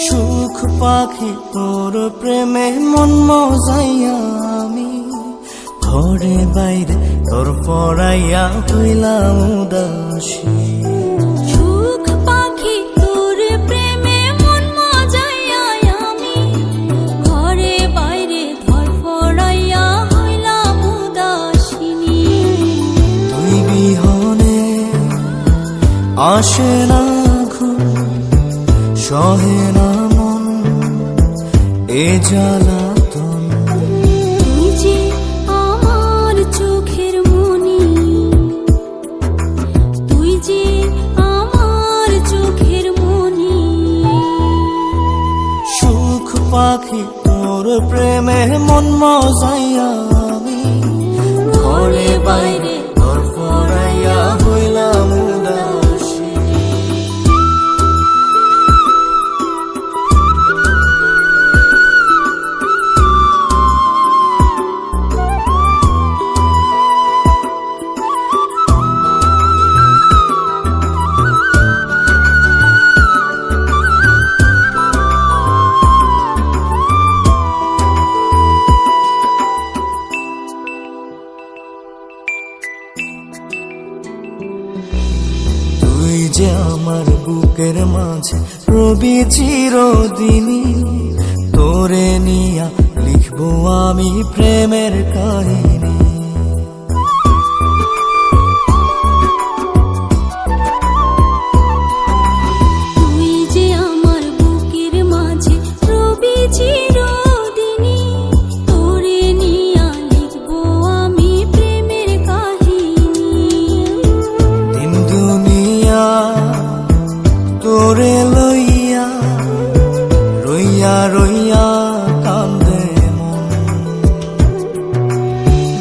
সুখ পাখি তোর প্রেমে মন মজাইয়া আমি ঘরে বাইরে তোর পড়াইয়া হইলাম উদাসী। সুখ পাখি তোর প্রেমে মন মজাইয়া আমি ঘরে বাইরে ধর পড়াইয়া হইলাম উদাসিনী। তুই বিহনে আসে না ঘুম, সহে না মন এ জ্বালাতন। তুই যে আমার চোখের মনি, তুই যে আমার চোখের মনি। সুখ পাখি তোর প্রেমে মন মজাইয়া আমি ঘরে বাইরে তোর পড়াইয়া হইলাম উদাসী। তুই যে আমার বুকের মাঝে রবি চিরদিনই, তোরে নিয়া লিখবো আমি প্রেমের কাহিনী। তুই যে আমার বুকের মাঝে রবি চিরদিনই, তোরে নিয়া লিখবো আমি প্রেমের কাহিনী। দিন দুনিয়া তোরে লইয়া রইয়া রইয়া কান্দে মন।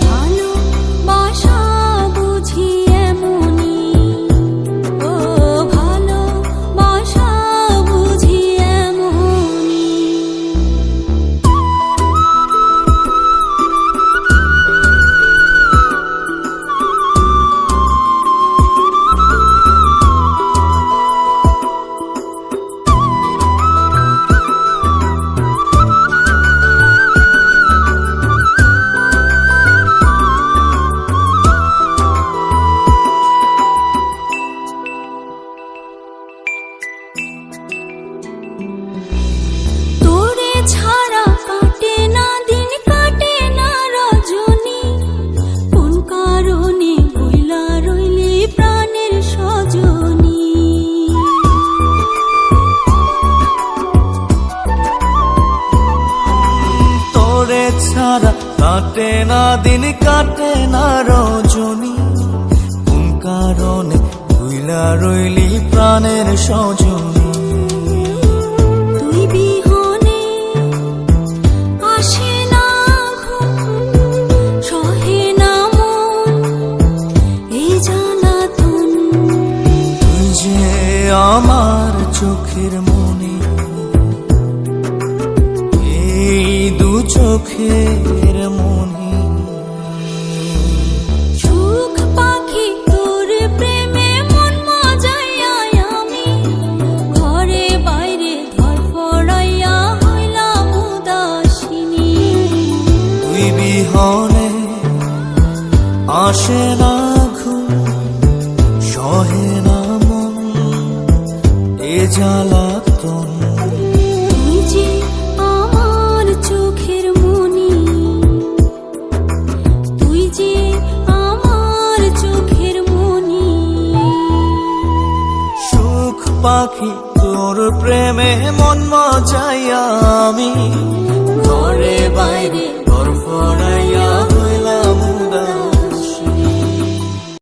ভালোবাসা বুঝি এমনি, ও ভালোবাসা বুঝি এমনি। তোরে ছাড়া কাটে না দিন, কাটে না রজনী। কোন কারণে বইলা রইলি প্রাণের সজনী। তোরে ছাড়া কাটে না দিন, কাটে না রজনী। কোন কারণে ভুইলা রইলি প্রাণের সজনী। তুই বিহনে আসে না ঘুম, সহে না মন এই জ্বালাতন। তুই যে আমার চোখের মনি, এই দু চোখের মনি। সুখ পাখি তোর প্রেমে মন মজাইয়া আমি ঘরে বাইরে ধর পড়াইয়া হইলাম উদাসিনী। তুই বিহনে আসে না ঘুম, সহে না মন এ জ্বালাতন। তুই যে আমার চোখের মনি, তুই যে আমার চোখের মনি। সুখ পাখি তোর প্রেমে মন মজাইয়া আমি ঘরে বাইরে তোর পড়াইয়া